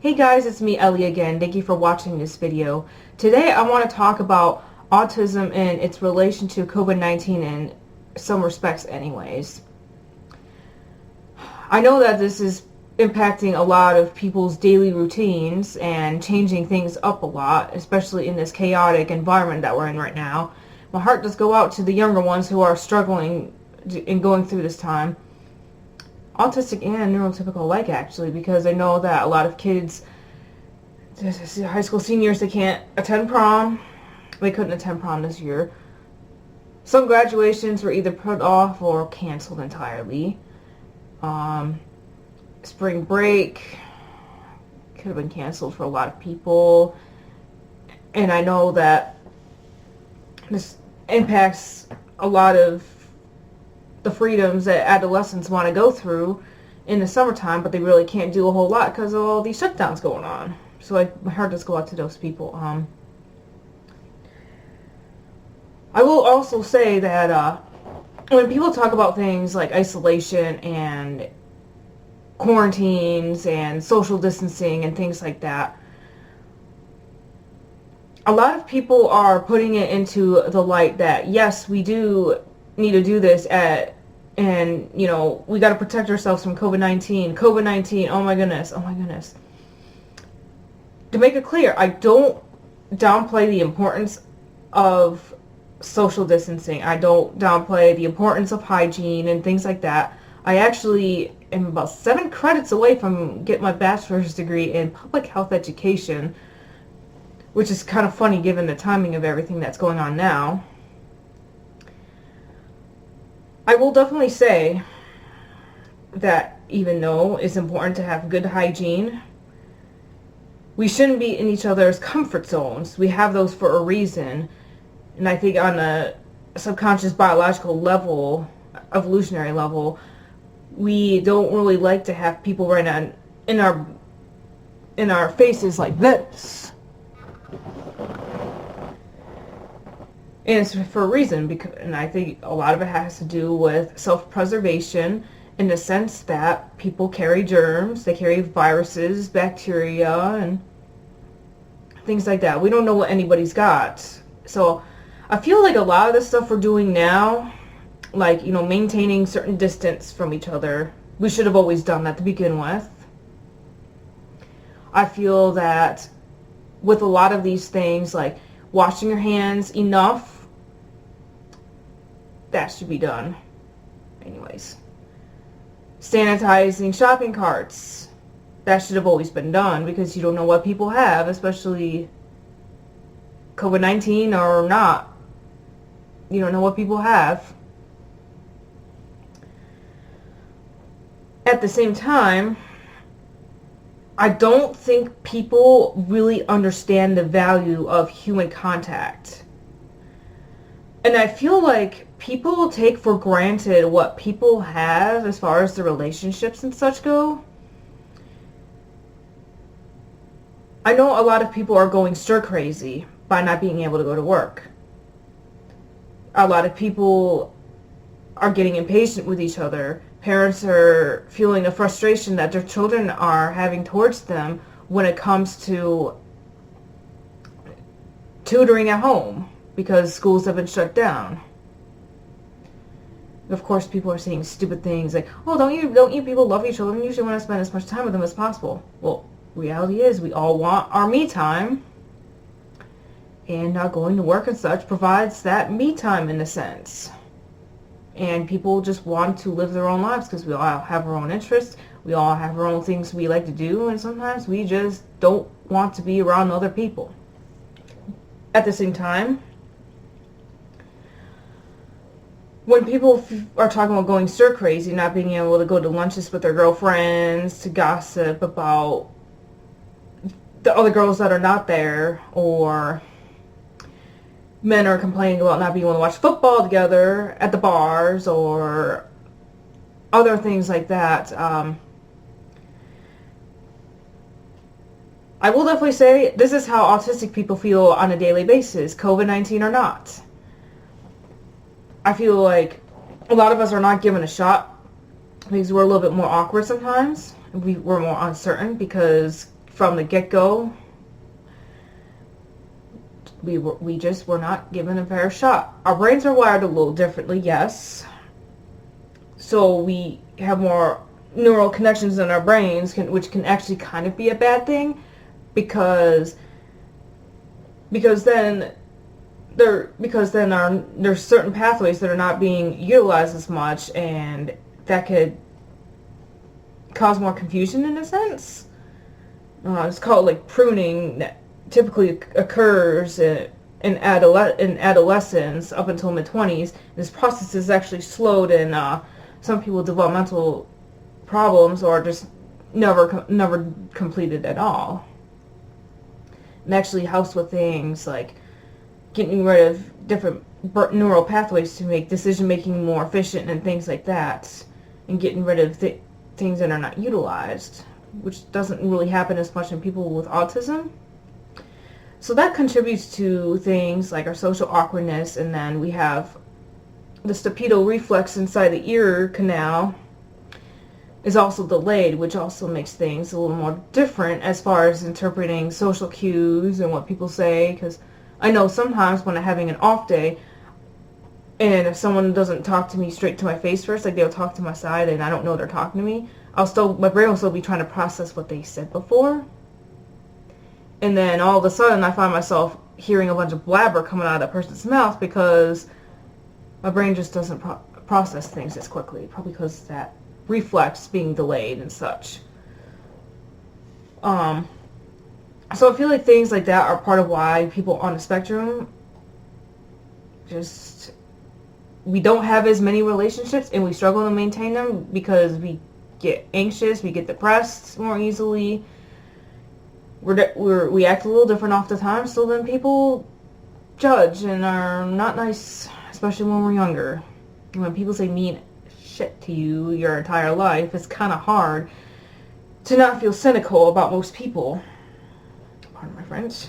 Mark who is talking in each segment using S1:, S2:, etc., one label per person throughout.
S1: Hey guys, it's me Ellie again. Thank you for watching this video. Today I want to talk about autism and its relation to COVID-19 in some respects anyways. I know that this is impacting a lot of people's daily routines and changing things up a lot, especially in this chaotic environment that we're in right now. My heart does go out to the younger ones who are struggling and going through this time. Autistic and neurotypical alike, actually, because I know that a lot of kids, high school seniors, they can't attend prom. They couldn't attend prom this year. Some graduations were either put off or canceled entirely. Spring break could have been canceled for a lot of people. And I know that this impacts a lot of the freedoms that adolescents want to go through in the summertime, but they really can't do a whole lot because of all these shutdowns going on. So my heart does go out to those people. I will also say that when people talk about things like isolation and quarantines and social distancing and things like that, a lot of people are putting it into the light that yes, we do need to do this and you know, we got to protect ourselves from COVID-19, oh my goodness. To make it clear, I don't downplay the importance of social distancing. I don't downplay the importance of hygiene and things like that. I actually am about 7 credits away from getting my bachelor's degree in public health education, which is kind of funny given the timing of everything that's going on now. I will definitely say that even though it's important to have good hygiene, we shouldn't be in each other's comfort zones. We have those for a reason. And I think on a subconscious biological level, evolutionary level, we don't really like to have people right on in our faces like this. And it's for a reason, and I think a lot of it has to do with self-preservation in the sense that people carry germs, they carry viruses, bacteria, and things like that. We don't know what anybody's got. So I feel like a lot of the stuff we're doing now, like, you know, maintaining certain distance from each other, we should have always done that to begin with. I feel that with a lot of these things, like washing your hands enough, that should be done. Anyways. Sanitizing shopping carts. That should have always been done because you don't know what people have, especially COVID-19 or not. You don't know what people have. At the same time, I don't think people really understand the value of human contact. And I feel like people take for granted what people have as far as the relationships and such go. I know a lot of people are going stir crazy by not being able to go to work. A lot of people are getting impatient with each other. Parents are feeling the frustration that their children are having towards them when it comes to tutoring at home because schools have been shut down. Of course, people are saying stupid things like, oh, don't you people love your children? You should want to spend as much time with them as possible. Well, reality is we all want our me time, and not going to work and such provides that me time in a sense. And people just want to live their own lives because we all have our own interests. We all have our own things we like to do, and sometimes we just don't want to be around other people. At the same time, when people are talking about going stir crazy, not being able to go to lunches with their girlfriends, to gossip about the other girls that are not there, or men are complaining about not being able to watch football together at the bars, or other things like that, I will definitely say this is how autistic people feel on a daily basis, COVID-19 or not. I feel like a lot of us are not given a shot because we're a little bit more awkward sometimes. We're more uncertain because from the get-go, we just were not given a fair shot. Our brains are wired a little differently, yes. So we have more neural connections in our brains, which can actually kind of be a bad thing, because then there's certain pathways that are not being utilized as much, and that could cause more confusion in a sense. It's called like pruning, that typically occurs in adolescence up until mid-20s. This process is actually slowed, and some people develop mental problems or just never completed at all. It actually helps with things like getting rid of different neural pathways to make decision-making more efficient and things like that, and getting rid of things that are not utilized, which doesn't really happen as much in people with autism. So that contributes to things like our social awkwardness, and then we have the stapedial reflex inside the ear canal is also delayed, which also makes things a little more different as far as interpreting social cues and what people say, because I know sometimes when I'm having an off day, and if someone doesn't talk to me straight to my face first, like they'll talk to my side and I don't know they're talking to me, my brain will still be trying to process what they said before. And then all of a sudden I find myself hearing a bunch of blabber coming out of that person's mouth because my brain just doesn't process things as quickly, probably because that reflex being delayed and such. So I feel like things like that are part of why people on the spectrum we don't have as many relationships, and we struggle to maintain them because we get anxious, we get depressed more easily. We act a little different off the time, so then people judge and are not nice, especially when we're younger. When people say mean shit to you your entire life, it's kind of hard to not feel cynical about most people. Pardon my French.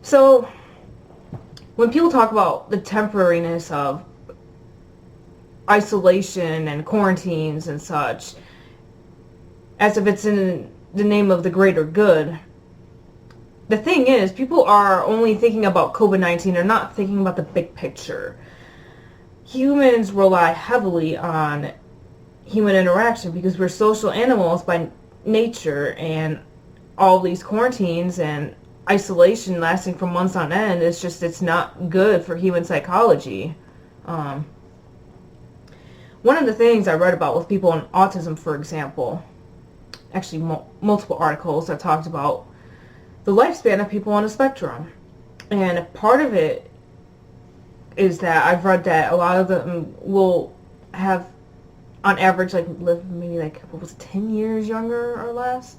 S1: So when people talk about the temporariness of isolation and quarantines and such, as if it's in the name of the greater good, the thing is, people are only thinking about COVID-19. They're not thinking about the big picture. Humans rely heavily on human interaction because we're social animals by nature, and all these quarantines and isolation lasting for months on end, it's not good for human psychology. One of the things I read about with people on autism, for example, actually multiple articles that talked about the lifespan of people on the spectrum. And part of it is that I've read that a lot of them will have, on average, live maybe 10 years younger or less.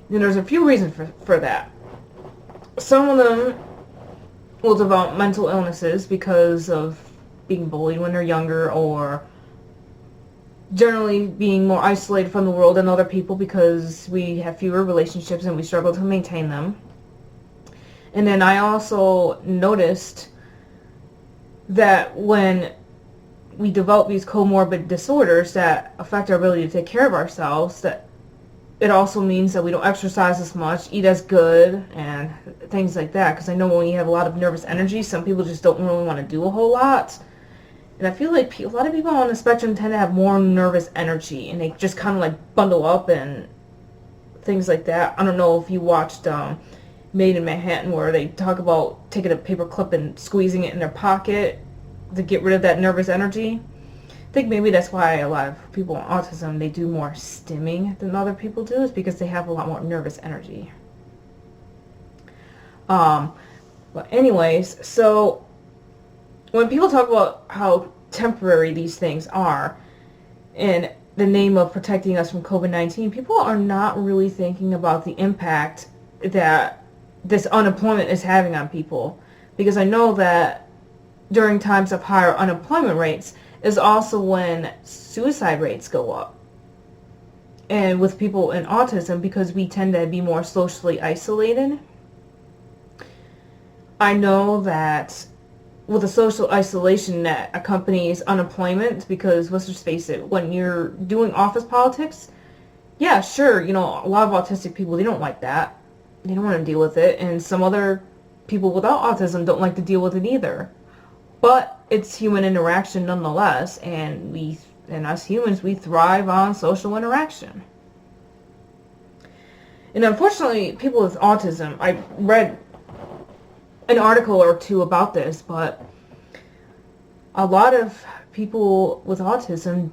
S1: And there's a few reasons for that. Some of them will develop mental illnesses because of being bullied when they're younger, or generally being more isolated from the world than other people because we have fewer relationships and we struggle to maintain them. And then I also noticed that when we develop these comorbid disorders that affect our ability to take care of ourselves, that it also means that we don't exercise as much, eat as good, and things like that. Because I know when you have a lot of nervous energy, some people just don't really want to do a whole lot. And I feel like a lot of people on the spectrum tend to have more nervous energy, and they just kind of bundle up and things like that. I don't know if you watched Made in Manhattan, where they talk about taking a paper clip and squeezing it in their pocket to get rid of that nervous energy. I think maybe that's why a lot of people on autism, they do more stimming than other people do, is because they have a lot more nervous energy. But anyways, so when people talk about how temporary these things are in the name of protecting us from COVID-19, people are not really thinking about the impact that this unemployment is having on people. Because I know that during times of higher unemployment rates is also when suicide rates go up. And with people in autism, because we tend to be more socially isolated, I know that with the social isolation that accompanies unemployment, because let's just face it, when you're doing office politics, yeah, sure, a lot of autistic people, they don't like that. They don't want to deal with it. And some other people without autism don't like to deal with it either. But it's human interaction nonetheless. And us humans, we thrive on social interaction. And unfortunately, people with autism, I read an article or two about this, but a lot of people with autism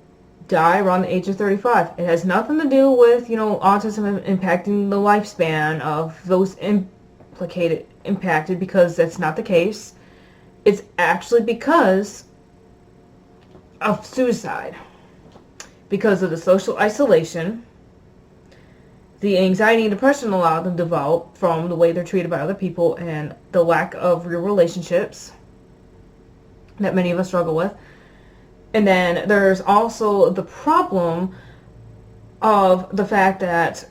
S1: die around the age of 35. It has nothing to do with, autism impacting the lifespan of those impacted, because that's not the case. It's actually because of suicide. Because of the social isolation, the anxiety and depression allowed them to develop from the way they're treated by other people, and the lack of real relationships that many of us struggle with. And then there's also the problem of the fact that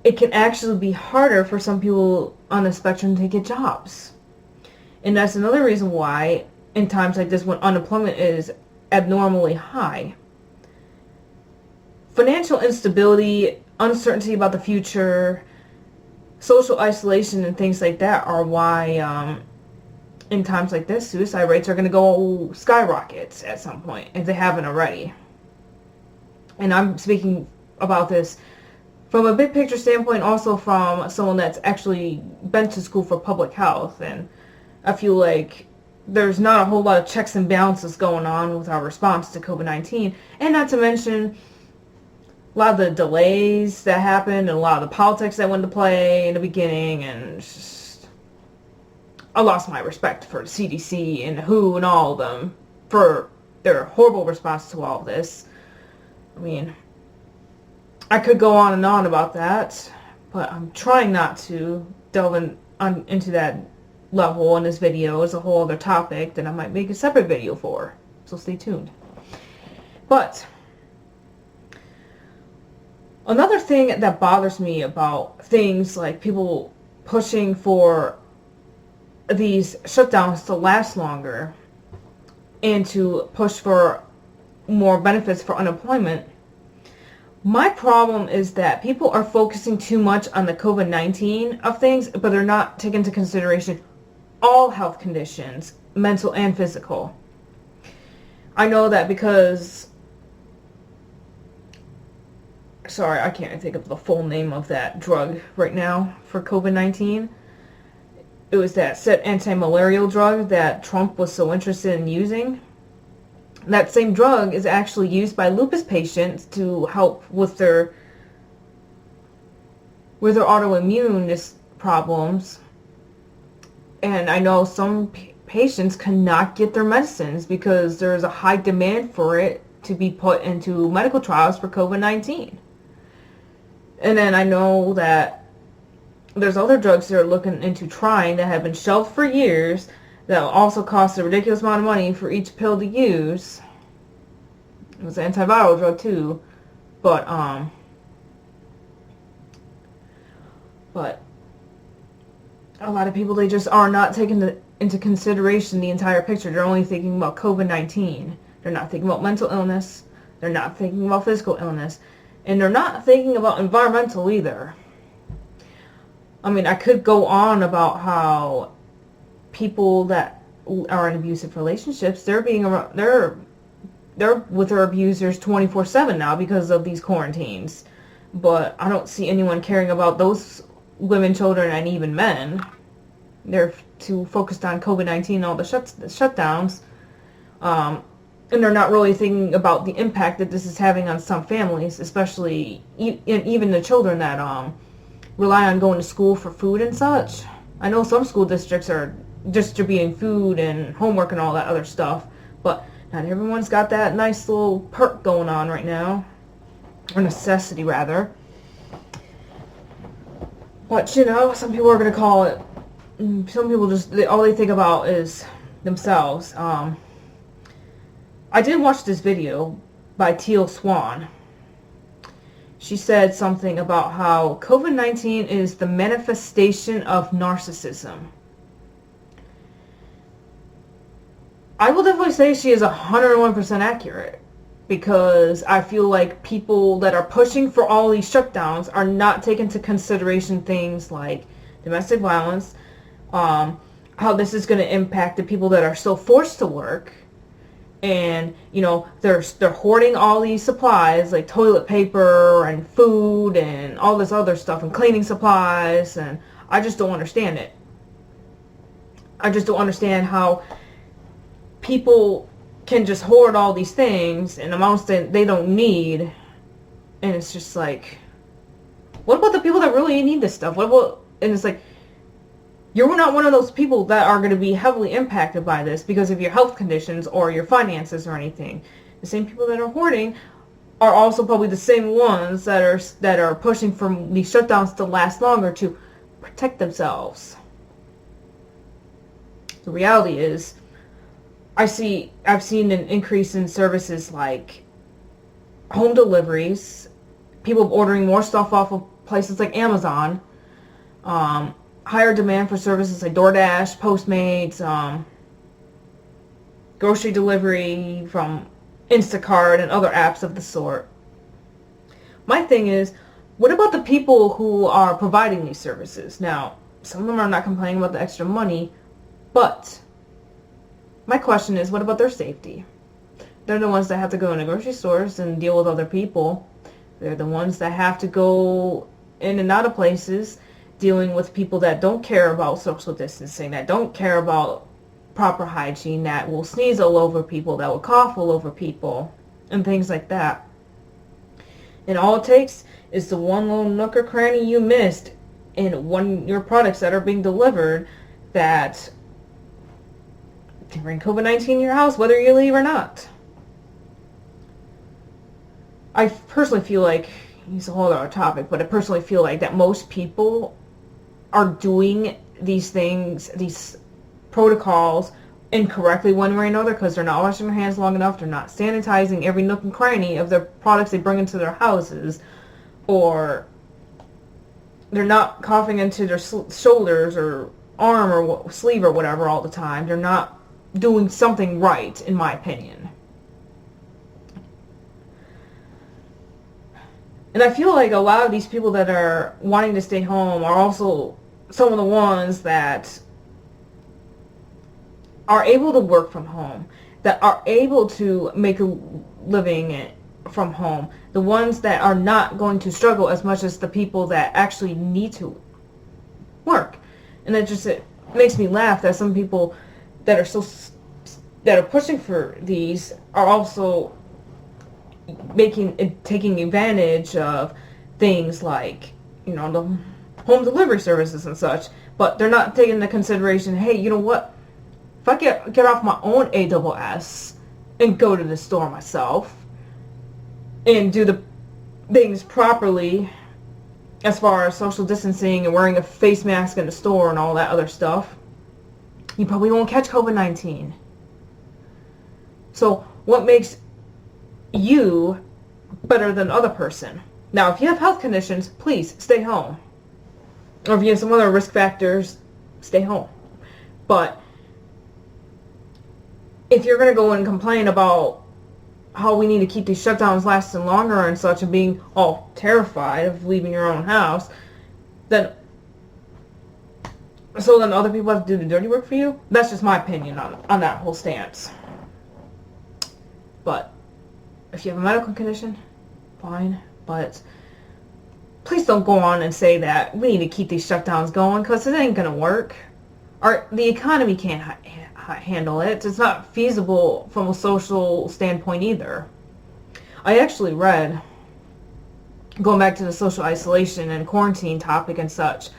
S1: it can actually be harder for some people on the spectrum to get jobs. And that's another reason why in times like this, when unemployment is abnormally high, financial instability, uncertainty about the future, social isolation, and things like that are why in times like this, suicide rates are going to go skyrockets at some point, if they haven't already. And I'm speaking about this from a big picture standpoint, also from someone that's actually been to school for public health. And I feel like there's not a whole lot of checks and balances going on with our response to COVID-19. And not to mention a lot of the delays that happened, and a lot of the politics that went into play in the beginning, and I lost my respect for the CDC and WHO and all of them for their horrible response to all of this. I mean, I could go on and on about that, but I'm trying not to delve into that level in this video. It's a whole other topic that I might make a separate video for, so stay tuned. But another thing that bothers me about things like people pushing for these shutdowns to last longer and to push for more benefits for unemployment, my problem is that people are focusing too much on the COVID-19 of things, but they're not taking into consideration all health conditions, mental and physical. I know that because, sorry, I can't think of the full name of that drug right now for COVID-19. It was that said anti-malarial drug that Trump was so interested in using. That same drug is actually used by lupus patients to help with their autoimmune problems. And I know some patients cannot get their medicines because there's a high demand for it to be put into medical trials for COVID-19. And then I know that there's other drugs they're looking into trying that have been shelved for years that will also cost a ridiculous amount of money for each pill to use. It was an antiviral drug too, but a lot of people, they just are not taking into consideration the entire picture. They're only thinking about COVID-19. They're not thinking about mental illness. They're not thinking about physical illness. And they're not thinking about environmental either. I mean, I could go on about how people that are in abusive relationships, they're with their abusers 24/7 now because of these quarantines. But I don't see anyone caring about those women, children, and even men. They're too focused on COVID-19 and all the shutdowns. And they're not really thinking about the impact that this is having on some families, especially even the children that rely on going to school for food and such. I know some school districts are distributing food and homework and all that other stuff, but not everyone's got that nice little perk going on right now, or necessity rather. But some people are going to call it, some people just, all they think about is themselves. I did watch this video by Teal Swan. She said something about how COVID-19 is the manifestation of narcissism. I will definitely say she is 101% accurate. because I feel like people that are pushing for all these shutdowns are not taking into consideration things like domestic violence, how this is going to impact the people that are still forced to work, and they're hoarding all these supplies like toilet paper and food and all this other stuff and cleaning supplies, and I just don't understand it. I just don't understand how people can just hoard all these things in amounts that they don't need, and it's just like, what about the people that really need this stuff? And it's like, you're not one of those people that are going to be heavily impacted by this because of your health conditions or your finances or anything. The same people that are hoarding are also probably the same ones that are pushing for these shutdowns to last longer to protect themselves. The reality is, I've seen an increase in services like home deliveries, people ordering more stuff off of places like Amazon, higher demand for services like DoorDash, Postmates, grocery delivery from Instacart and other apps of the sort. My thing is, what about the people who are providing these services? Now, some of them are not complaining about the extra money, but my question is, what about their safety? They're the ones that have to go into grocery stores and deal with other people. They're the ones that have to go in and out of places dealing with people that don't care about social distancing, that don't care about proper hygiene, that will sneeze all over people, that will cough all over people, and things like that. And all it takes is the one little nook or cranny you missed in your products that are being delivered that can bring COVID-19 in your house, whether you leave or not. I personally feel like, it's a whole other topic, but I personally feel like that most people are doing these things, these protocols, incorrectly one way or another, because they're not washing their hands long enough, they're not sanitizing every nook and cranny of their products they bring into their houses, or they're not coughing into their shoulders or arm or sleeve or whatever all the time. They're not doing something right, in my opinion. And I feel like a lot of these people that are wanting to stay home are also some of the ones that are able to work from home, that are able to make a living from home, the ones that are not going to struggle as much as the people that actually need to work. And it makes me laugh that some people that are pushing for these are also taking advantage of things like, the home delivery services and such, but they're not taking into consideration, hey, you know what? If I get off my own ASS and go to the store myself and do the things properly as far as social distancing and wearing a face mask in the store and all that other stuff, you probably won't catch COVID-19. So what makes you better than the other person? Now, if you have health conditions, please stay home. Or if you have some other risk factors, stay home. But if you're going to go and complain about how we need to keep these shutdowns lasting longer and such, and being all terrified of leaving your own house, then other people have to do the dirty work for you? That's just my opinion on that whole stance. But if you have a medical condition, fine. But please don't go on and say that we need to keep these shutdowns going, because it ain't going to work. The economy can't handle it. It's not feasible from a social standpoint either. I actually read, going back to the social isolation and quarantine topic and such,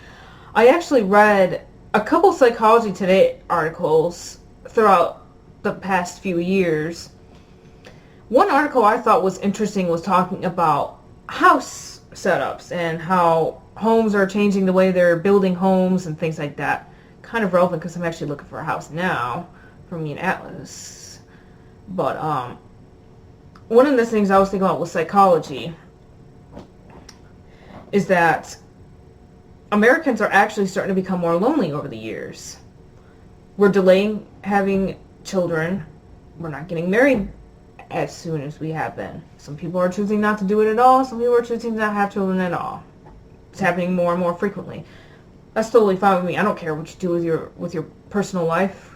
S1: I actually read a couple Psychology Today articles throughout the past few years. One article I thought was interesting was talking about house setups and how homes are changing the way they're building homes and things like that. Kind of relevant because I'm actually looking for a house now for me and Atlas. But one of the things I was thinking about with psychology is that Americans are actually starting to become more lonely over the years. We're delaying having children. We're not getting married as soon as we have been. Some people are choosing not to do it at all. Some people are choosing not to have children at all. It's happening more and more frequently. That's totally fine with me. I don't care what you do with your personal life.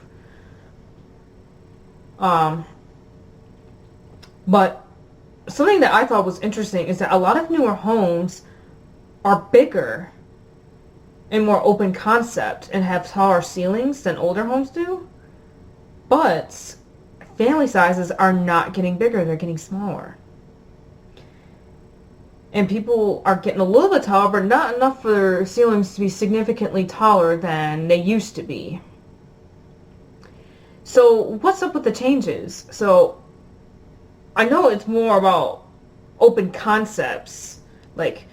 S1: But something that I thought was interesting is that a lot of newer homes are bigger and more open concept and have taller ceilings than older homes do. But family sizes are not getting bigger, they're getting smaller. And people are getting a little bit taller, but not enough for their ceilings to be significantly taller than they used to be. So what's up with the changes? So I know it's more about open concepts, like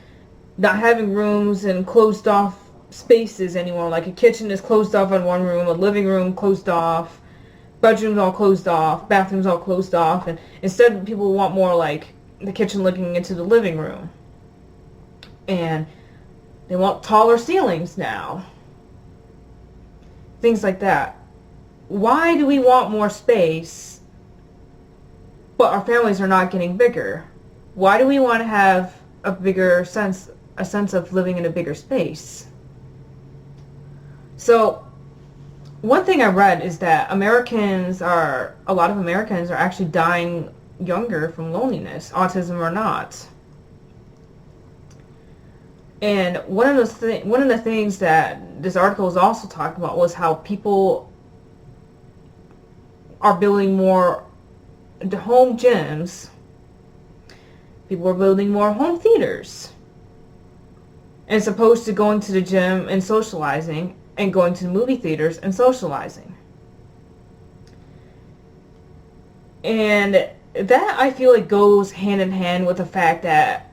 S1: not having rooms and closed off spaces anymore. Like a kitchen is closed off in one room, a living room closed off, bedrooms all closed off, bathrooms all closed off, and instead people want more like the kitchen looking into the living room. And they want taller ceilings now. Things like that. Why do we want more space, but our families are not getting bigger? Why do we want to have a sense of living in a bigger space? So, one thing I read is that a lot of Americans are actually dying younger from loneliness, autism or not. And one of the things that this article was also talking about was how people are building more home gyms. People are building more home theaters, as opposed to going to the gym and socializing, and going to the movie theaters and socializing. And that, I feel like, goes hand in hand with the fact that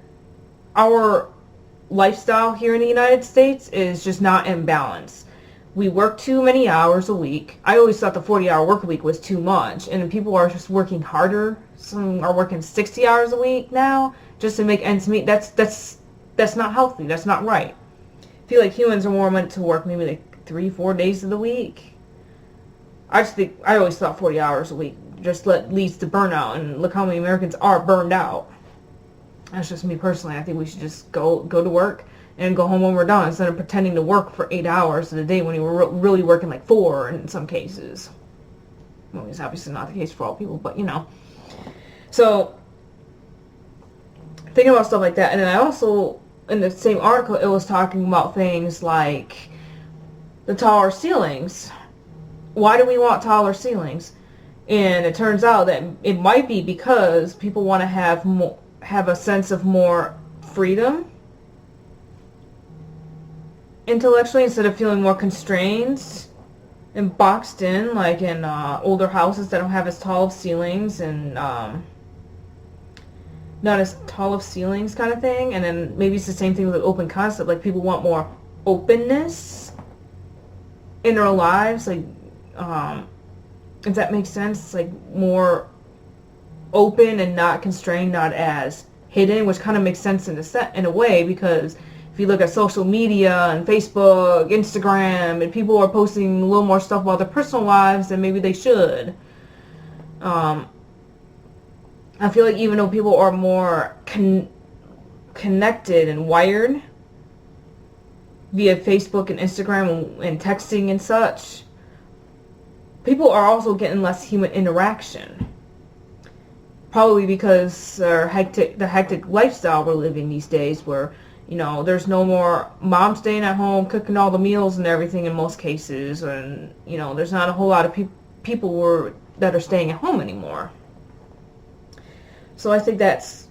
S1: our lifestyle here in the United States is just not in balance. We work too many hours a week. I always thought the 40-hour work week was too much, and people are just working harder. Some are working 60 hours a week now just to make ends meet. That's not healthy. That's not right. I feel like humans are more meant to work maybe like 3-4 days of the week. I always thought 40 hours a week just leads to burnout, and look how many Americans are burned out. That's just me personally. I think we should just go to work and go home when we're done, instead of pretending to work for 8 hours in a day when you were really working like 4 in some cases. Well, it's obviously not the case for all people, but you know. So, thinking about stuff like that. And then I also, in the same article, it was talking about things like the taller ceilings. Why do we want taller ceilings? And it turns out that it might be because people want to have a sense of more freedom intellectually, instead of feeling more constrained and boxed in, like in older houses that don't have as tall of ceilings and not as tall of ceilings kind of thing. And then maybe it's the same thing with an open concept, like people want more openness in their lives, like if that makes sense, like more open and not constrained, not as hidden, which kind of makes sense in a way, because if you look at social media and Facebook, Instagram, and people are posting a little more stuff about their personal lives than maybe they should. I feel like even though people are more connected and wired via Facebook and Instagram and texting and such, people are also getting less human interaction. Probably because the hectic lifestyle we're living these days, where, you know, there's no more mom staying at home cooking all the meals and everything in most cases, and, you know, there's not a whole lot of people that are staying at home anymore. So I think that's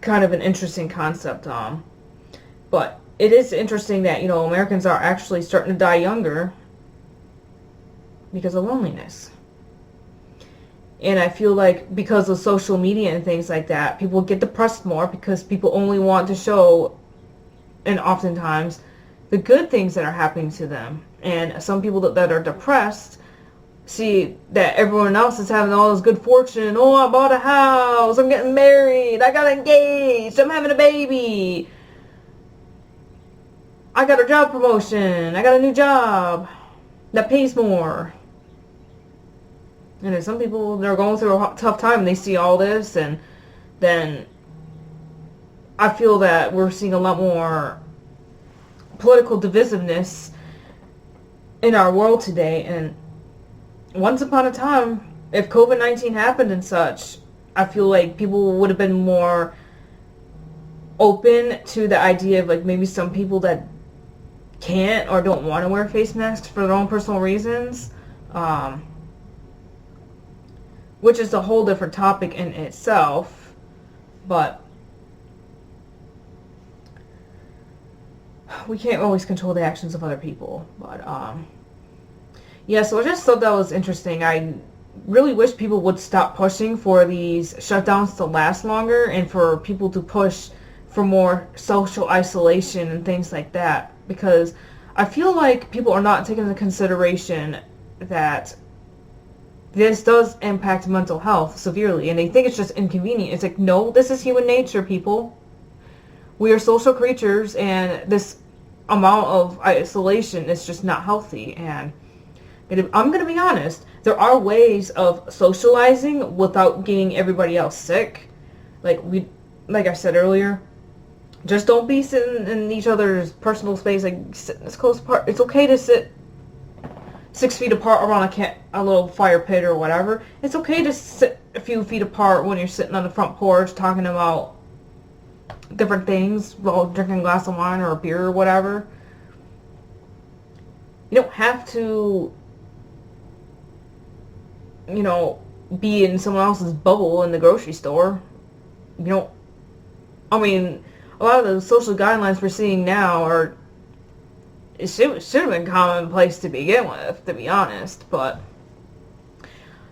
S1: kind of an interesting concept. But it is interesting that, you know, Americans are actually starting to die younger because of loneliness. And I feel like because of social media and things like that, people get depressed more because people only want to show, and oftentimes, the good things that are happening to them. And some people that are depressed see that everyone else is having all this good fortune. Oh, I bought a house, I'm getting married, I got engaged, I'm having a baby, I got a job promotion, I got a new job that pays more. And there's some people, they're going through a tough time and they see all this, and then I feel that we're seeing a lot more political divisiveness in our world today. And once upon a time, if COVID-19 happened and such, I feel like people would have been more open to the idea of like maybe some people that can't or don't want to wear face masks for their own personal reasons, which is a whole different topic in itself. But we can't always control the actions of other people. But yeah, so I just thought that was interesting. I really wish people would stop pushing for these shutdowns to last longer, and for people to push for more social isolation and things like that, because I feel like people are not taking into consideration that this does impact mental health severely, and they think it's just inconvenient. It's like, no, this is human nature, people. We are social creatures, and this amount of isolation is just not healthy. And I'm going to be honest, there are ways of socializing without getting everybody else sick. Like I said earlier, just don't be sitting in each other's personal space, like sitting this close apart. It's okay to sit 6 feet apart around a little fire pit or whatever. It's okay to sit a few feet apart when you're sitting on the front porch talking about different things while drinking a glass of wine or a beer or whatever. You don't have to, be in someone else's bubble in the grocery store. I mean, a lot of the social guidelines we're seeing now it should have been commonplace to begin with, to be honest. But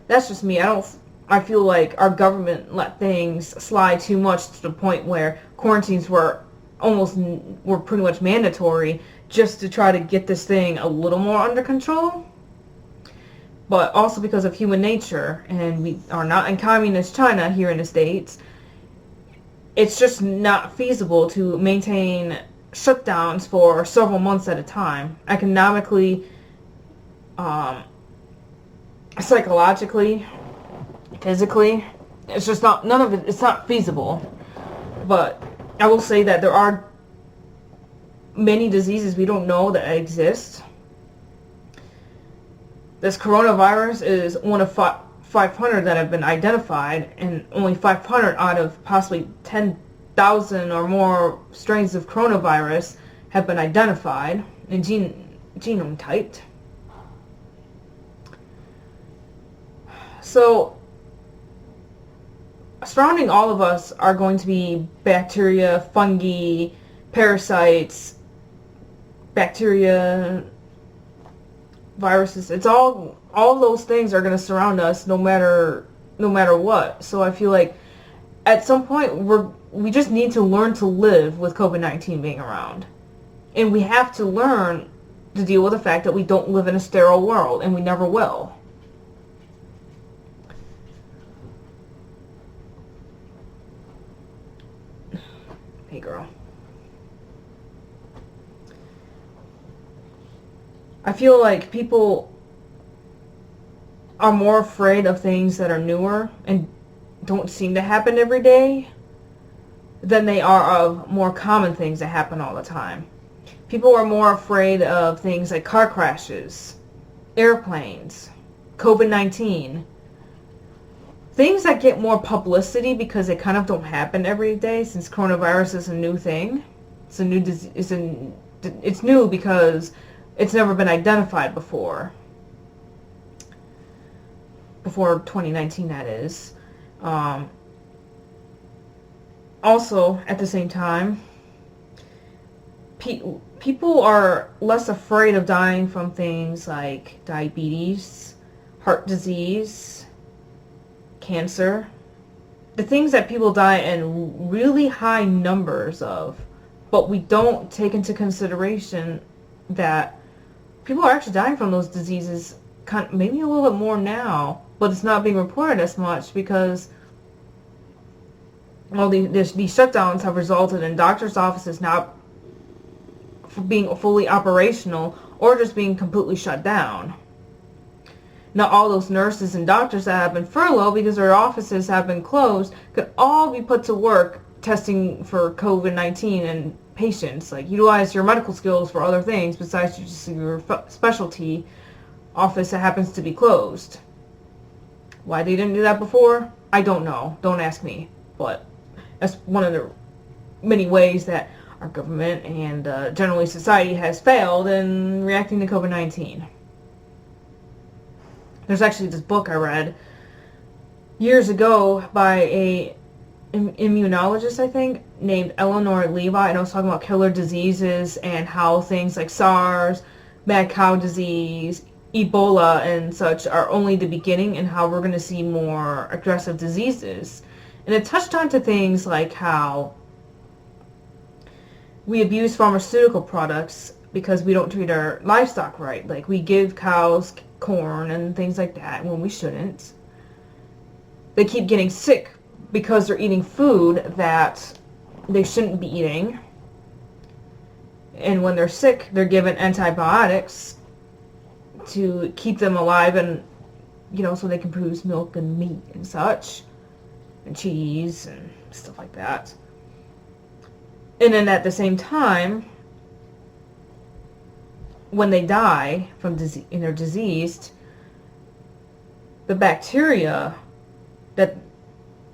S1: that's just me. I feel like our government let things slide too much to the point where quarantines were pretty much mandatory just to try to get this thing a little more under control. But also because of human nature, and we are not in communist China here in the States, it's just not feasible to maintain shutdowns for several months at a time. Economically, psychologically, physically, it's just not, none of it, it's not feasible. But I will say that there are many diseases we don't know that exist. This coronavirus is one of 500 that have been identified, and only 500 out of possibly 10,000 or more strains of coronavirus have been identified and genome typed. So, surrounding all of us are going to be bacteria, fungi, parasites, viruses. It's all those things are going to surround us no matter what. So I feel like at some point we just need to learn to live with COVID-19 being around. And we have to learn to deal with the fact that we don't live in a sterile world, and we never will. Hey girl. I feel like people are more afraid of things that are newer and don't seem to happen every day than they are of more common things that happen all the time. People are more afraid of things like car crashes, airplanes, COVID-19, things that get more publicity because they kind of don't happen every day, since coronavirus is a new thing. It's a new disease. It's new because it's never been identified before. Before 2019, that is. Also, at the same time, people are less afraid of dying from things like diabetes, heart disease, cancer. The things that people die in really high numbers of, but we don't take into consideration that people are actually dying from those diseases maybe a little bit more now, but it's not being reported as much because these shutdowns have resulted in doctors' offices not being fully operational or just being completely shut down. Now all those nurses and doctors that have been furloughed because their offices have been closed could all be put to work testing for COVID-19 in patients. Like, utilize your medical skills for other things besides just your specialty office that happens to be closed. Why they didn't do that before, I don't know. Don't ask me. But that's one of the many ways that our government and generally society has failed in reacting to COVID-19. There's actually this book I read years ago by a immunologist, I think, named Eleanor Levi, and I was talking about killer diseases and how things like SARS, mad cow disease, Ebola, and such are only the beginning, and how we're going to see more aggressive diseases. And it touched on to things like how we abuse pharmaceutical products because we don't treat our livestock right. Like, we give cows corn and things like that when we shouldn't. They keep getting sick because they're eating food that they shouldn't be eating. And when they're sick, they're given antibiotics to keep them alive, and so they can produce milk and meat and such, and cheese and stuff like that. And then at the same time, when they die from disease, and they're diseased, the bacteria that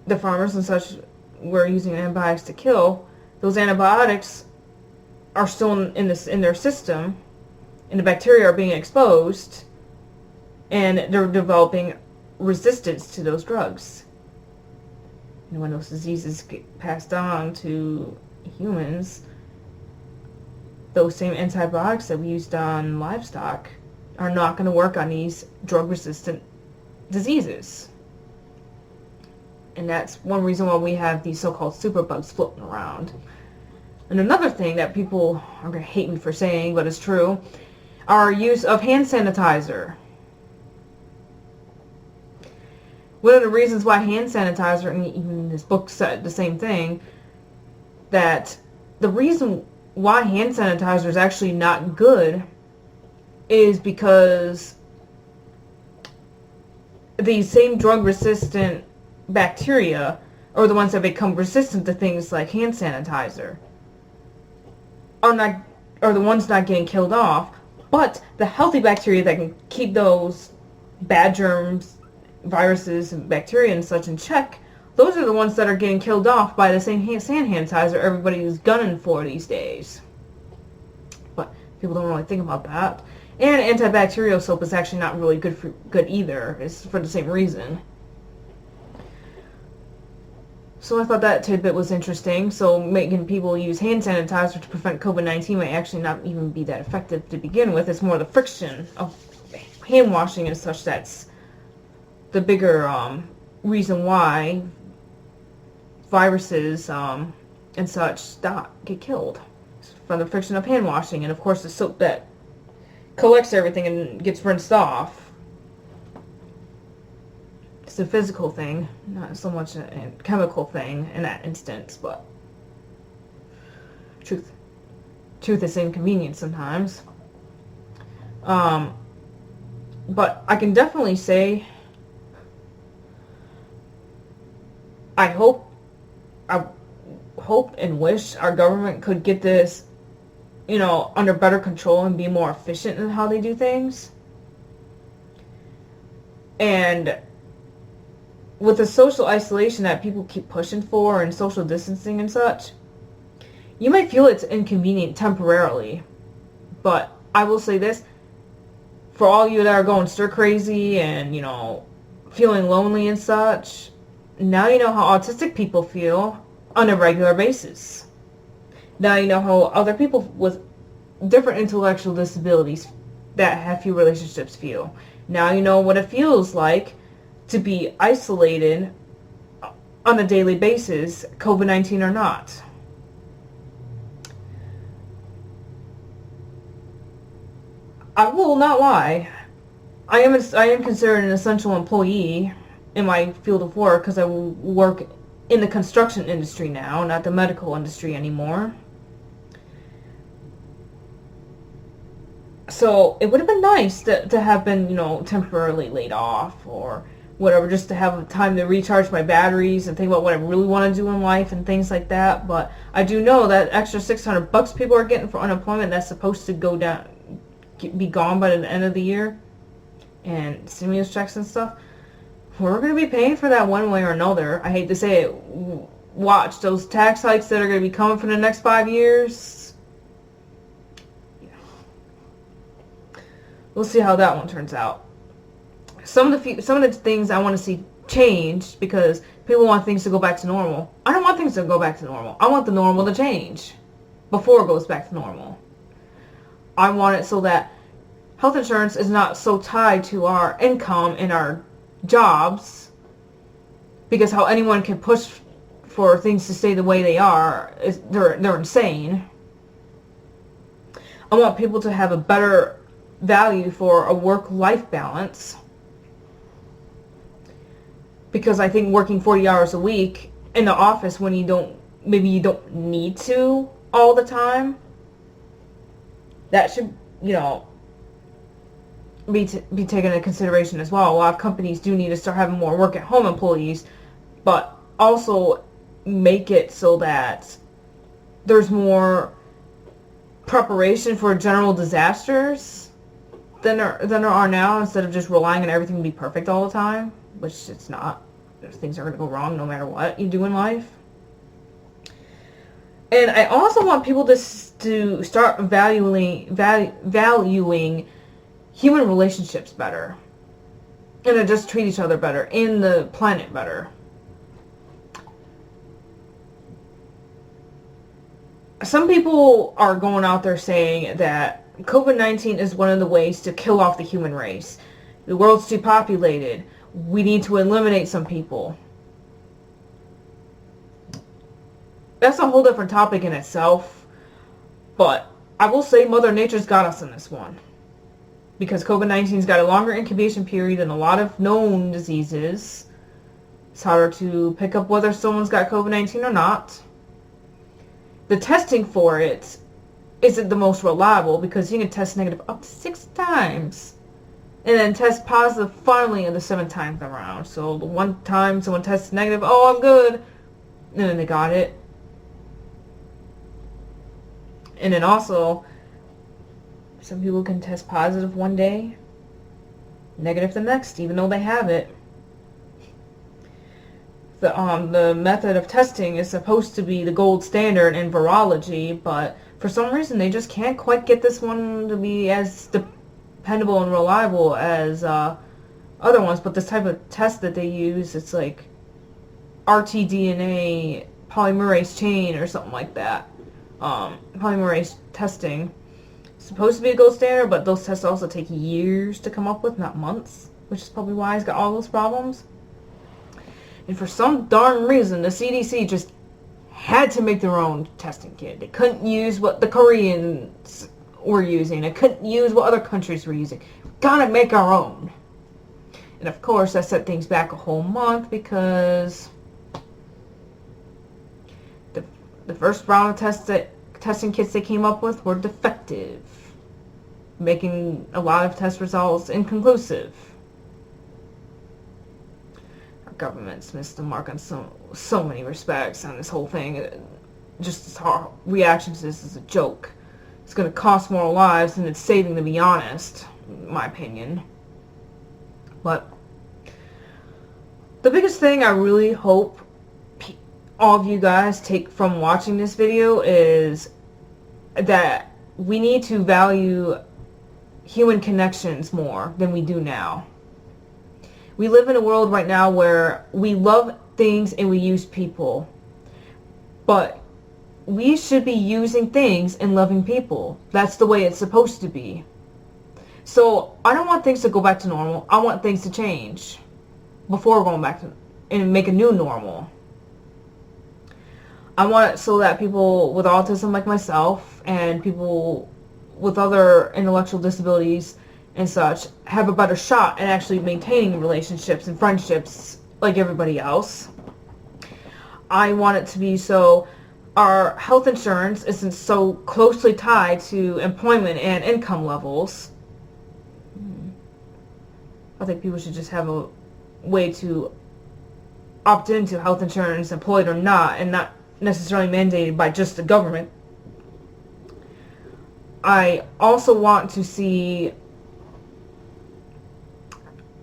S1: the farmers and such were using antibiotics to kill, those antibiotics are still in their system, and the bacteria are being exposed, and they're developing resistance to those drugs. And when those diseases get passed on to humans, those same antibiotics that we used on livestock are not going to work on these drug-resistant diseases. And that's one reason why we have these so-called superbugs floating around. And another thing that people are going to hate me for saying, but it's true, our use of hand sanitizer. One of the reasons why hand sanitizer, and even this book said the same thing, that the reason why hand sanitizer is actually not good is because these same drug-resistant bacteria are the ones that become resistant to things like hand sanitizer are the ones not getting killed off, but the healthy bacteria that can keep those bad germs, viruses, and bacteria and such in check, those are the ones that are getting killed off by the same hand sanitizer everybody is gunning for these days. But people don't really think about that. And antibacterial soap is actually not really good either. It's for the same reason. So I thought that tidbit was interesting. So making people use hand sanitizer to prevent COVID-19 might actually not even be that effective to begin with. It's more the friction of hand washing and such that's the bigger reason why viruses and such get killed. It's from the friction of hand washing, and of course the soap that collects everything and gets rinsed off. It's a physical thing, not so much a chemical thing in that instance, but truth is inconvenient sometimes. But I can definitely say I hope and wish our government could get this, under better control and be more efficient in how they do things. And with the social isolation that people keep pushing for and social distancing and such, you might feel it's inconvenient temporarily. But I will say this, for all you that are going stir crazy and, feeling lonely and such, now you know how autistic people feel on a regular basis. Now you know how other people with different intellectual disabilities that have few relationships feel. Now you know what it feels like to be isolated on a daily basis, COVID-19 or not. I will not lie. I am considered an essential employee in my field of work because I work in the construction industry now, not the medical industry anymore. So it would have been nice to have been, temporarily laid off or whatever, just to have time to recharge my batteries and think about what I really want to do in life and things like that. But I do know that extra $600 people are getting for unemployment that's supposed to go down, be gone by the end of the year, and stimulus checks and stuff. We're going to be paying for that one way or another. I hate to say it. Watch those tax hikes that are going to be coming for the next 5 years. We'll see how that one turns out. Some of the things I want to see changed because people want things to go back to normal. I don't want things to go back to normal. I want the normal to change before it goes back to normal. I want it so that health insurance is not so tied to our income and our jobs, because how anyone can push for things to stay the way they are is they're insane. I want people to have a better value for a work-life balance, because I think working 40 hours a week in the office when maybe you don't need to all the time, that should, be taken into consideration as well. A lot of companies do need to start having more work-at-home employees, but also make it so that there's more preparation for general disasters than there are now, instead of just relying on everything to be perfect all the time, which it's not. Things are going to go wrong no matter what you do in life. And I also want people to start valuing human relationships better, and to just treat each other better and the planet better. Some people are going out there saying that COVID-19 is one of the ways to kill off the human race. The world's too populated. We need to eliminate some people. That's a whole different topic in itself, but I will say Mother Nature's got us in this one, because COVID-19's got a longer incubation period than a lot of known diseases. It's harder to pick up whether someone's got COVID-19 or not. The testing for it isn't the most reliable, because you can test negative up to 6 times and then test positive finally in the 7th time around. So the one time someone tests negative, oh, I'm good, and then they got it. And then also, some people can test positive one day, negative the next, even though they have it. The method of testing is supposed to be the gold standard in virology, but for some reason they just can't quite get this one to be as dependable and reliable as other ones. But this type of test that they use, it's like RT-DNA polymerase chain or something like that. Polymerase testing. Supposed to be a gold standard, but those tests also take years to come up with, not months, which is probably why he's got all those problems. And for some darn reason, the CDC just had to make their own testing kit. They couldn't use what the Koreans were using. They couldn't use what other countries were using. We gotta make our own. And of course, that set things back a whole month, because the first round of testing kits they came up with were defective, making a lot of test results inconclusive. Our government's missed the mark on so many respects on this whole thing. Just our reaction to this is a joke. It's going to cost more lives than it's saving, to be honest, in my opinion. But the biggest thing I really hope all of you guys take from watching this video is that we need to value human connections more than we do now. We live in a world right now where we love things and we use people, but we should be using things and loving people. That's the way it's supposed to be. So I don't want things to go back to normal. I want things to change before going back to and make a new normal. I want it so that people with autism like myself and people with other intellectual disabilities and such have a better shot at actually maintaining relationships and friendships like everybody else. I want it to be so our health insurance isn't so closely tied to employment and income levels. I think people should just have a way to opt into health insurance, employed or not, and not necessarily mandated by just the government. I also want to see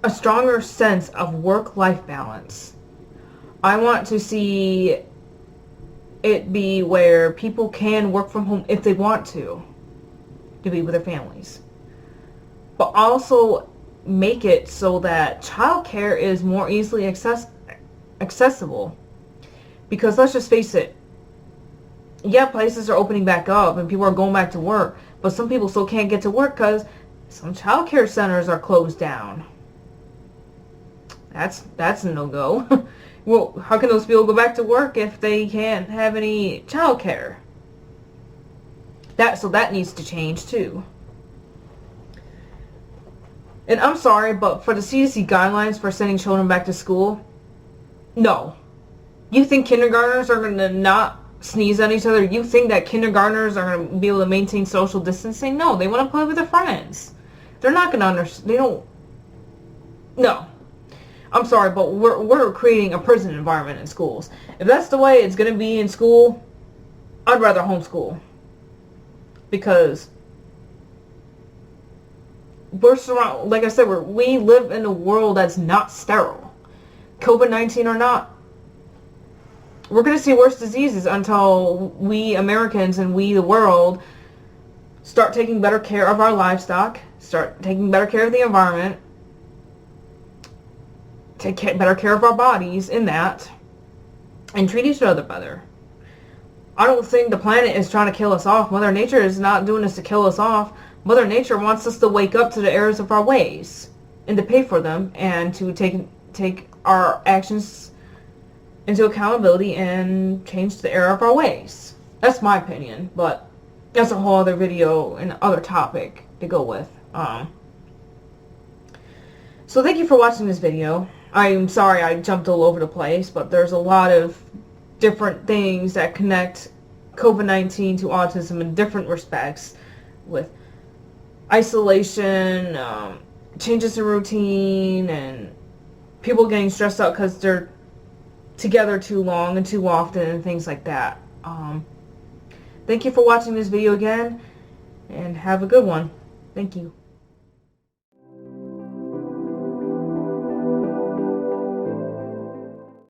S1: a stronger sense of work-life balance. I want to see it be where people can work from home if they want to be with their families. But also make it so that childcare is more easily accessible. Because let's just face it, yeah, places are opening back up and people are going back to work, but some people still can't get to work because some childcare centers are closed down. That's a no-go. Well, how can those people go back to work if they can't have any childcare? So that needs to change too. And I'm sorry, but for the CDC guidelines for sending children back to school, no. You think kindergartners are going to not sneeze on each other? You think that kindergartners are going to be able to maintain social distancing? No, they want to play with their friends. They're not going to understand. They don't. No. I'm sorry, but we're creating a prison environment in schools. If that's the way it's going to be in school, I'd rather homeschool. Because we're surrounded, like I said, we live in a world that's not sterile. COVID-19 or not, we're going to see worse diseases until we Americans and we, the world, start taking better care of our livestock, start taking better care of the environment, take better care of our bodies in that, and treat each other better. I don't think the planet is trying to kill us off. Mother Nature is not doing this to kill us off. Mother Nature wants us to wake up to the errors of our ways and to pay for them and to take our actions into accountability and change the error of our ways. That's my opinion, but that's a whole other video and other topic to go with. So thank you for watching this video. I'm sorry I jumped all over the place, but there's a lot of different things that connect COVID-19 to autism in different respects, with isolation, changes in routine, and people getting stressed out because they're together too long and too often and things like that. Thank you for watching this video again, and have a good one. Thank you.